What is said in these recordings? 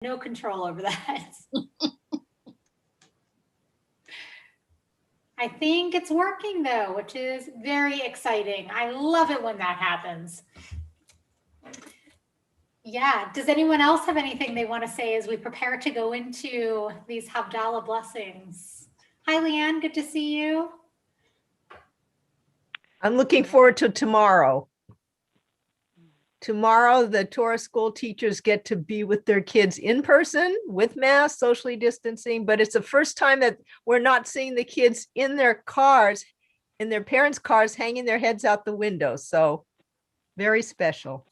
no control over that. I think it's working though, which is very exciting. I love it when that happens. Yeah. Does anyone else have anything they want to say as we prepare to go into these Havdalah blessings? Hi, Leanne. Good to see you. I'm looking forward to tomorrow. Tomorrow, the Torah school teachers get to be with their kids in person with masks, socially distancing, but it's the first time that we're not seeing the kids in their cars, in their parents' cars, hanging their heads out the window. So very special.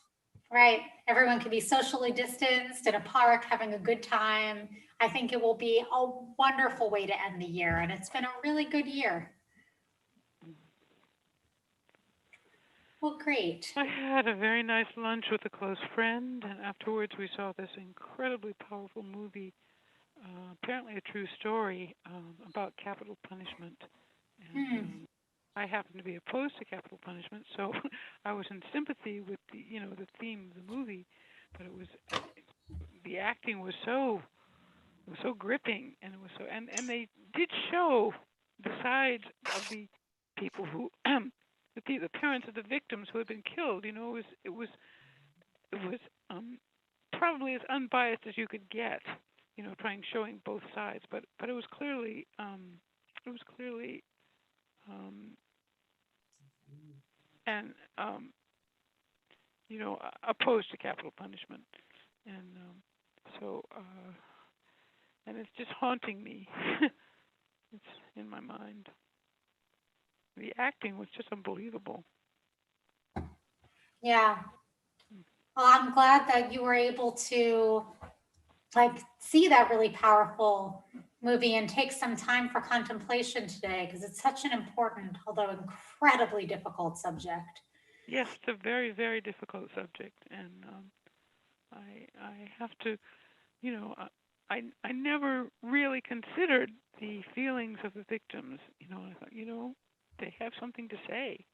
Right. Everyone can be socially distanced in a park, having a good time. I think it will be a wonderful way to end the year. And it's been a really good year. Well, great. I had a very nice lunch with a close friend, and afterwards we saw this incredibly powerful movie, apparently a true story, about capital punishment. And I happen to be opposed to capital punishment, so I was in sympathy with the theme of the movie, but the acting was so gripping, and it was and they did show the sides of the people who the parents of the victims who had been killed. It was probably as unbiased as you could get. Showing both sides, but it was clearly and opposed to capital punishment, and and it's just haunting me. It's in my mind. The acting was just unbelievable. Yeah. Well, I'm glad that you were able to see that really powerful movie and take some time for contemplation today, because it's such an important, although incredibly difficult subject. Yes, it's a very, very difficult subject, and I have to, I never really considered the feelings of the victims. I thought, they have something to say.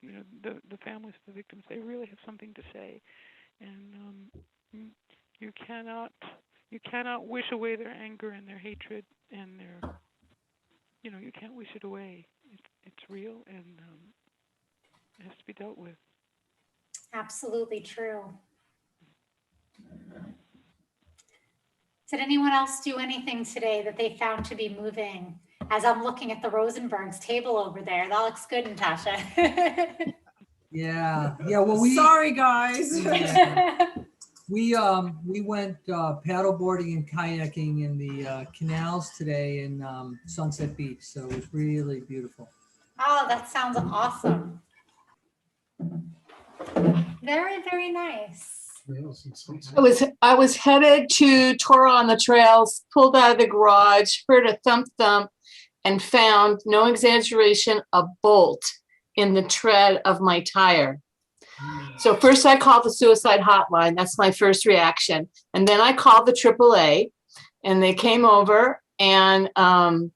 The families of the victims, they really have something to say, and you cannot wish away their anger and their hatred and their, you can't wish it away. It's real, and it has to be dealt with. Absolutely true. Did anyone else do anything today that they found to be moving? As I'm looking at the Rosenberg's table over there, that looks good, Natasha. Yeah. Well, sorry guys. Yeah. We went paddleboarding and kayaking in the canals today in Sunset Beach, so it was really beautiful. Oh, that sounds awesome. Very, very nice. I was headed to Torah on the Trails, pulled out of the garage, heard a thump thump, and found, no exaggeration, a bolt in the tread of my tire. So first I called the suicide hotline. That's my first reaction. And then I called the AAA, and they came over, and I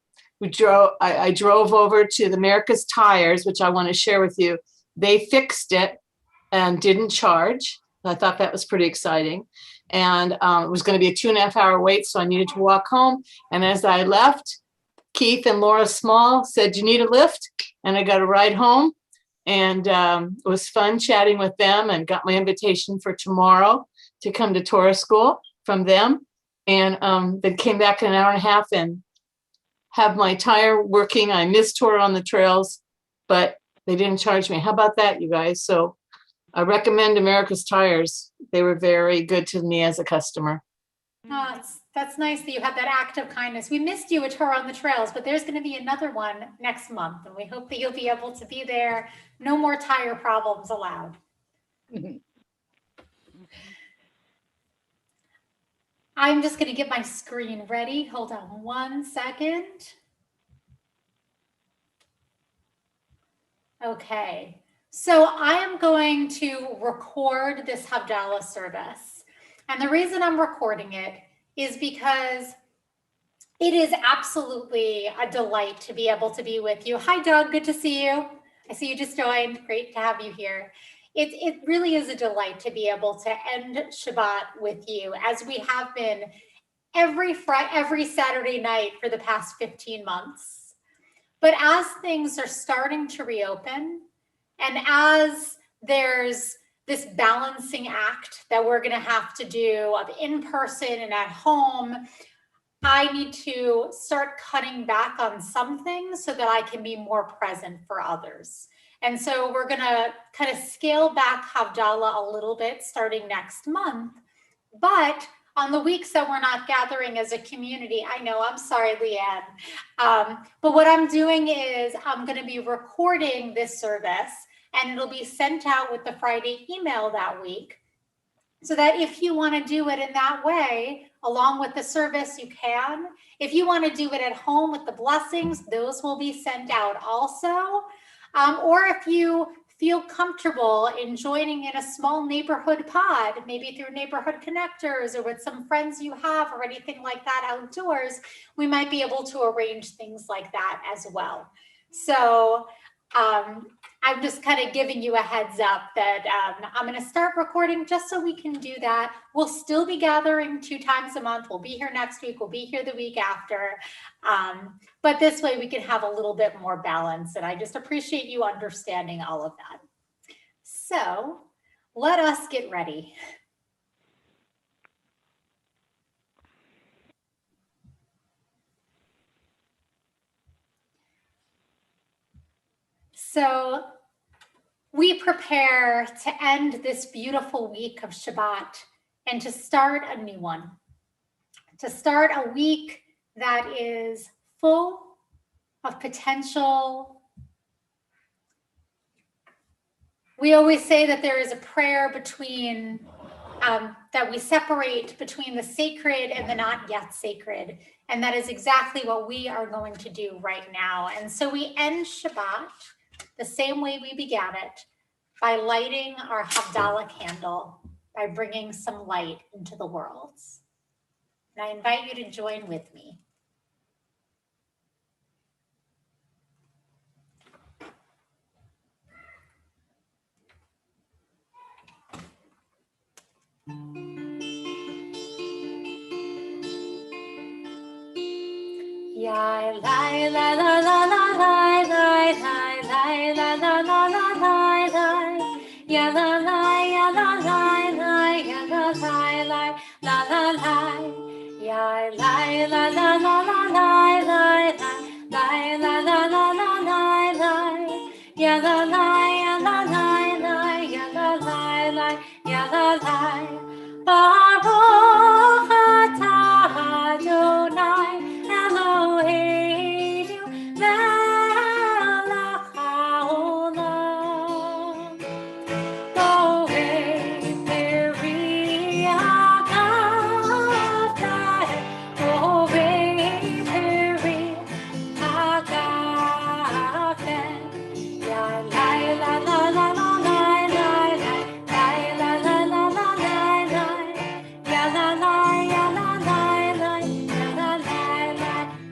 drove over to the America's Tires, which I want to share with you. They fixed it and didn't charge. I thought that was pretty exciting. And it was going to be a 2.5 hour wait, so I needed to walk home. And as I left, Keith and Laura Small said, "You need a lift?" And I got a ride home. And it was fun chatting with them, and got my invitation for tomorrow to come to Torah school from them. And then came back in an hour and a half and have my tire working. I missed Torah on the Trails, but they didn't charge me. How about that, you guys? So I recommend America's Tires. They were very good to me as a customer. Oh, that's nice that you had that act of kindness. We missed you at Torah on the Trails, but there's going to be another one next month, and we hope that you'll be able to be there. No more tire problems allowed. I'm just going to get my screen ready. Hold on 1 second. Okay, so I am going to record this Havdalah service. And the reason I'm recording it is because it is absolutely a delight to be able to be with you. Hi, Doug. Good to see you. I see you just joined. Great to have you here. it really is a delight to be able to end Shabbat with you, as we have been every Saturday night for the past 15 months. But as things are starting to reopen, and as there's this balancing act that we're going to have to do of in person and at home, I need to start cutting back on some things so that I can be more present for others. And so we're going to kind of scale back Havdalah a little bit starting next month. But on the weeks that we're not gathering as a community, I know, I'm sorry, Leanne. But what I'm doing is I'm going to be recording this service, and it'll be sent out with the Friday email that week, so that if you want to do it in that way, along with the service, you can. If you want to do it at home with the blessings, those will be sent out also. Or if you feel comfortable in joining in a small neighborhood pod, maybe through neighborhood connectors or with some friends you have or anything like that outdoors, we might be able to arrange things like that as well. So I'm just kind of giving you a heads up that I'm going to start recording just so we can do that. We'll still be gathering 2 times a month. We'll be here next week. We'll be here the week after. But this way we can have a little bit more balance. And I just appreciate you understanding all of that. So let us get ready. So we prepare to end this beautiful week of Shabbat and to start a new one, to start a week that is full of potential. We always say that there is a prayer between, that we separate between the sacred and the not yet sacred. And that is exactly what we are going to do right now. And so we end Shabbat the same way we began it, by lighting our Havdalah candle, by bringing some light into the world. And I invite you to join with me. Ya la la la la la la la la la la la la la la, ya la la ya la la la ya la la la la la la, ya la la la la la la la la la la la la la, ya la la ya la la la ya la la la ya la la. Baruch atah Adonai Eloheinu melech haolam, borei peri hagafen, borei peri hagafen, ya la la la la la la la la la la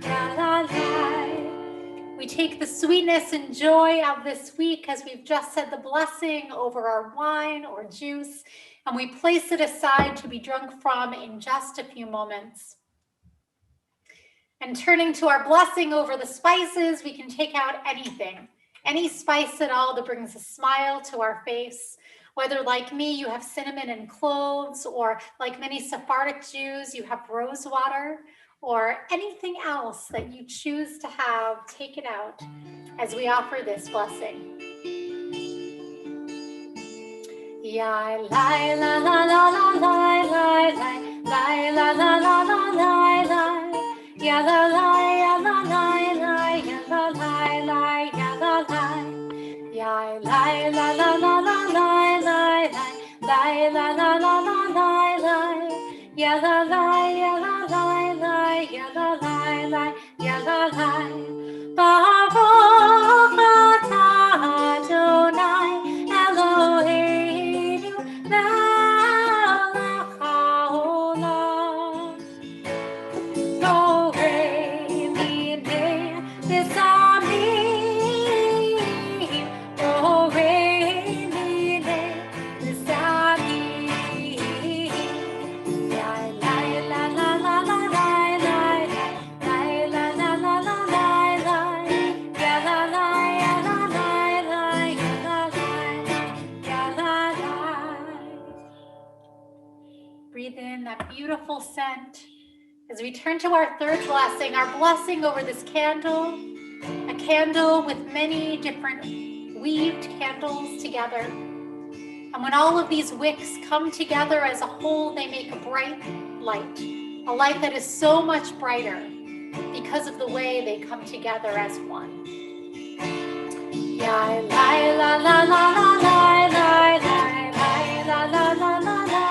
la la la. We take the sweetness and joy of this week as we've just said the blessing over our wine or juice, and we place it aside to be drunk from in just a few moments. And turning to our blessing over the spices, we can take out anything, any spice at all that brings a smile to our face. Whether like me, you have cinnamon and cloves, or like many Sephardic Jews, you have rose water, or anything else that you choose to have, take it out as we offer this blessing. Ya la la la la la la la la la la la la la, ya la la ya la la la ya la la la ya la la, ya la la la la la la la la la la la, ya la la ya la la la ya la la la ya la la. Baruch atah Adonai Eloheinu melech haolam, borei minei b'samim, borei minei beautiful scent. As we turn to our third blessing, our blessing over this candle, a candle with many different weaved candles together. And when all of these wicks come together as a whole, they make a bright light, a light that is so much brighter because of the way they come together as one. La la la la la la la la la la la la la.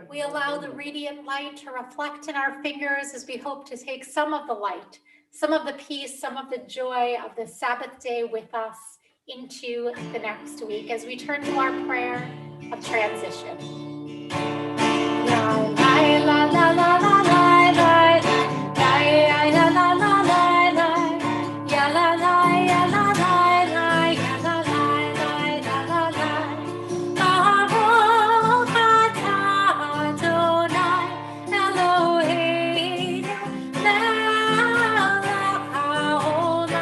We allow the radiant light to reflect in our fingers as we hope to take some of the light, some of the peace, some of the joy of the Sabbath day with us into the next week as we turn to our prayer of transition. La la la la la la la la la la la la. Ya la la ya la la la ya la la la ya la la. Baruch atah Adonai Eloheinu melech haolam.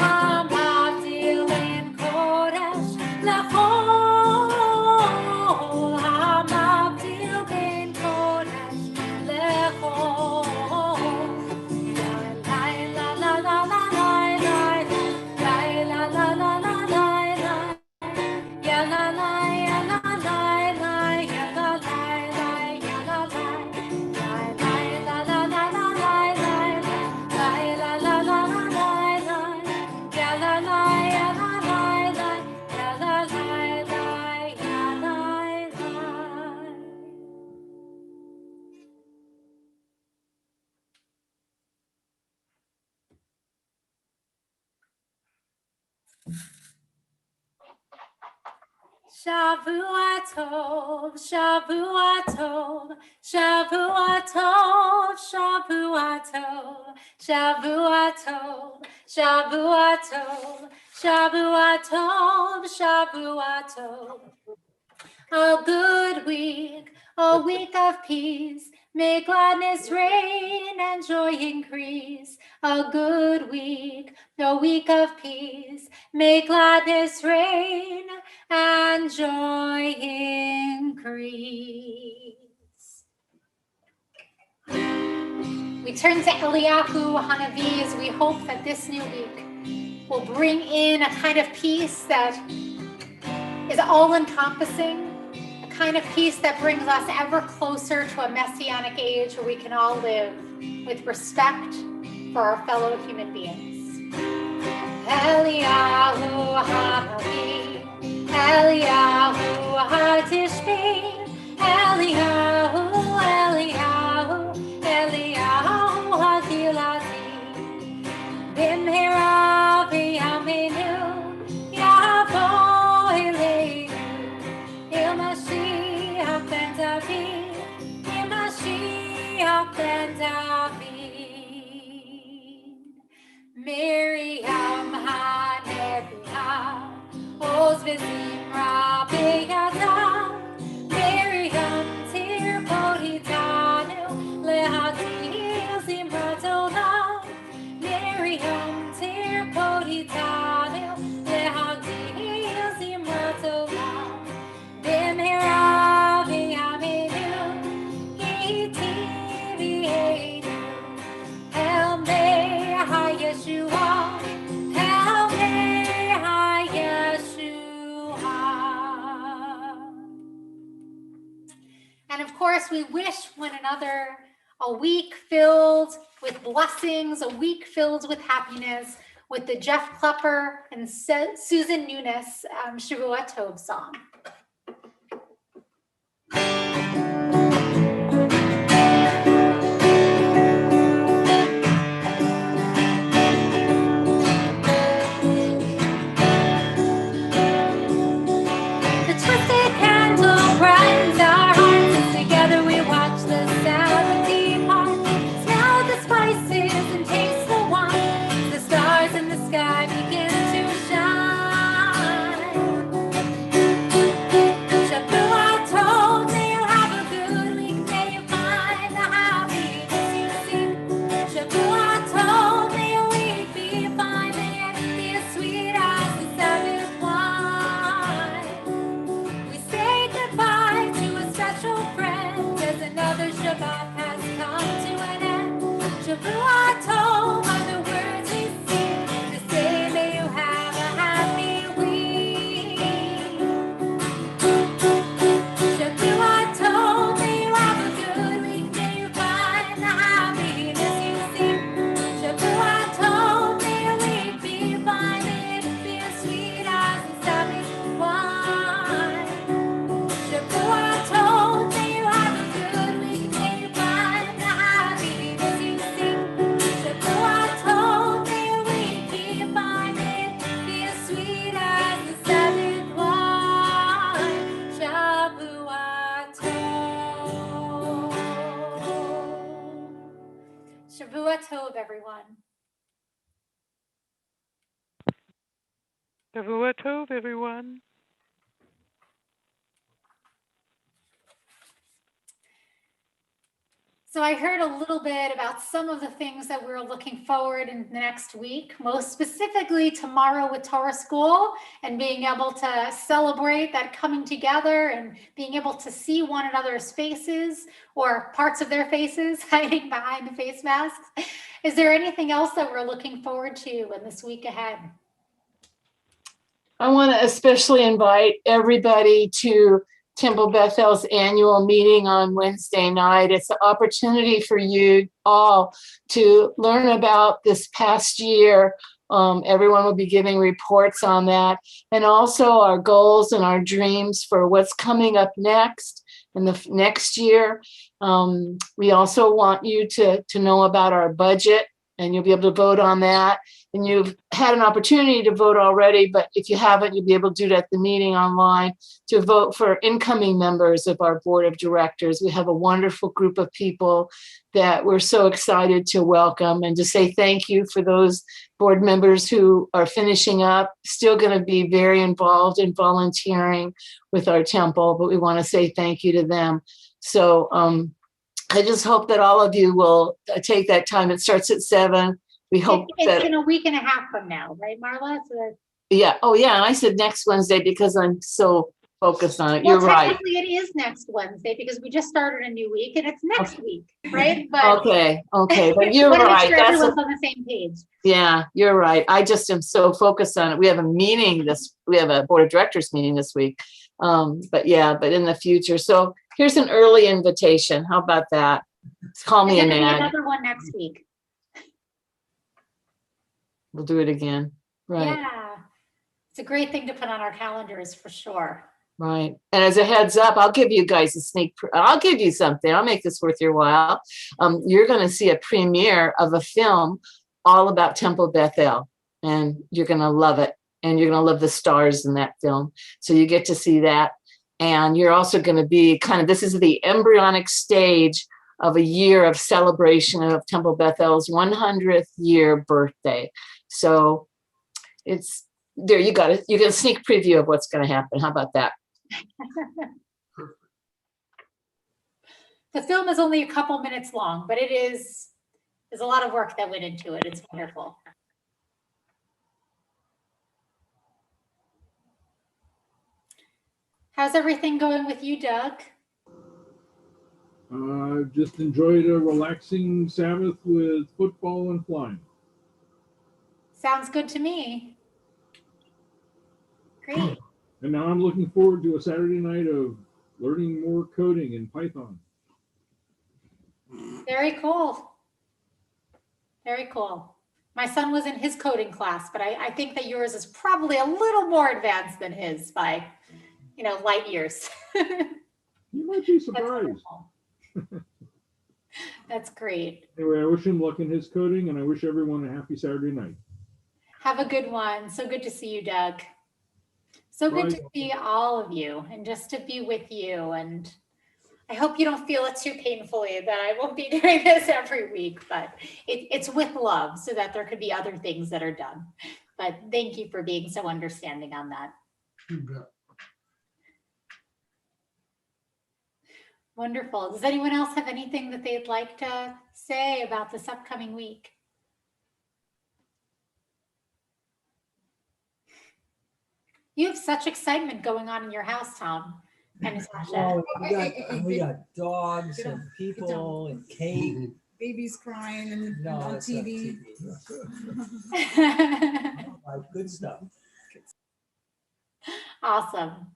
Hamavdil ben kodesh lechol. Hamavdil ben kodesh lechol. Shavua tov, Shavua tov, Shavua tov, Shavua tov, Shavua tov, Shavua tov, Shavua tov, Shavua tov. A good week, a week of peace. May gladness reign and joy increase. A good week, a week of peace. May gladness reign and joy increase. We turn to Eliyahu Hanavi as we hope that this new week will bring in a kind of peace that is all-encompassing, a kind of peace that brings us ever closer to a messianic age where we can all live with respect for our fellow human beings. Eliyahu Hanavi, Eliyahu Hatishbi, Eliyahu, Eliyahu, Eliyahu Hakilati, Bimhira B'Yaminu, Yavo Eleinu, Il Mashiach Ben David, Il Mashiach Ben David. Miriam HaNebiah, Oz v'Zimra B'Yada, Miriam Tirpot Hitanu, Lehatil Zimra Tola, Miriam Tirpot Hitanu, Lehatil Zimra Tola, Bimhira B'Yaminu, Iti B'Yeinu, El Mei HaYeshua, course, we wish one another a week filled with blessings, a week filled with happiness, with the Jeff Klepper and Susan Nunes Shavua Tov song. The twisted candle brightens our hearts as together we watch the Sabbath depart. Smell the spices and taste the wine. The stars in the sky begin to shine. Shavua Tov, may you have a good week. May you find the happiness you seek. Shavua Tov, may your week be fine. May it be as sweet as the Sabbath wine. We say goodbye to a special friend as another Shabbat has come to an end. Shavua Tov are the words we sing to say may you have a happy week. Shavua Tov, may you have a good week. May you find the happiness you seek. Shavua Tov, may your week be fine. May it be as sweet as the Sabbath wine. Shavua Tov, may you have a good week. May you find the happiness you seek. Shavua Tov, may your week be fine. May it be as sweet as the Sabbath wine. Shavua Tov. Shavua Tov, everyone. Shavua Tov, everyone. So I heard a little bit about some of the things that we're looking forward in the next week, most specifically tomorrow with Torah School and being able to celebrate that coming together and being able to see one another's faces or parts of their faces hiding behind the face masks. Is there anything else that we're looking forward to in this week ahead? I want to especially invite everybody to Temple Bethel's annual meeting on Wednesday night. It's an opportunity for you all to learn about this past year. Everyone will be giving reports on that, and also our goals and our dreams for what's coming up next in the next year. We also want you to know about our budget, and you'll be able to vote on that. And you've had an opportunity to vote already, but if you haven't, you'll be able to do it at the meeting online to vote for incoming members of our board of directors. We have a wonderful group of people that we're so excited to welcome and to say thank you for those board members who are finishing up, still going to be very involved in volunteering with our temple, but we want to say thank you to them. So I just hope that all of you will take that time. It starts at 7. We hope it's in a week and a half from now, right, Marla? So yeah. Oh, yeah. And I said next Wednesday because I'm so focused on it. well, You're right. technically it is next Wednesday because we just started a new week and it's next week, right? But Okay. But you're wanna make right. sure everyone's on the same page. Yeah, you're right. I just am so focused on it. We have a meeting we have a board of directors meeting this week. But in the future. So here's an early invitation. How about that? Call me There's an gonna be ad. another one next week. We'll do it again. Right. Yeah. It's a great thing to put on our calendars for sure. Right. And as a heads up, I'll give you guys I'll give you something. I'll make this worth your while. You're going to see a premiere of a film all about Temple Bethel, and you're going to love it. And you're going to love the stars in that film. So you get to see that. And you're also going to be this is the embryonic stage of a year of celebration of Temple Bethel's 100th year birthday. So it's there. You got it. You get a sneak preview of what's going to happen. How about that? The film is only a couple minutes long, but there's a lot of work that went into it. It's wonderful. How's everything going with you, Doug? Just enjoyed a relaxing Sabbath with football and flying. Sounds good to me. Great. And now I'm looking forward to a Saturday night of learning more coding in Python. Very cool. Very cool. My son was in his coding class, but I think that yours is probably a little more advanced than his by, light years. You might be That's surprised. wonderful. That's great. Anyway, I wish him luck in his coding, and I wish everyone a happy Saturday night. Have a good one. So good to see you, Doug. So good Bye. to see all of you and just to be with you. And I hope you don't feel it too painfully that I won't be doing this every week, but it's with love so that there could be other things that are done. But thank you for being so understanding on that. You bet. Wonderful. Does anyone else have anything that they'd like to say about this upcoming week? You have such excitement going on in your house, Tom and Natasha. Oh, we got dogs and people and cake. Baby's crying and No, on that's not TV. Like, good stuff. Awesome.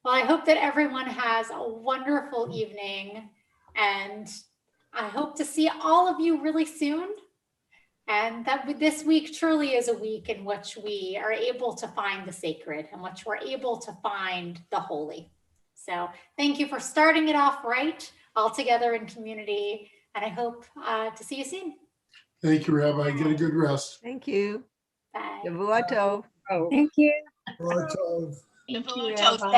Well, I hope that everyone has a wonderful evening, and I hope to see all of you really soon. And that this week truly is a week in which we are able to find the sacred, in which we're able to find the holy. So thank you for starting it off right, all together in community. And I hope to see you soon. Thank you, Rabbi. Get a good rest. Thank you. Bye. Shavuot tov. Thank you. Lord, Thank you, Thank Rabbi.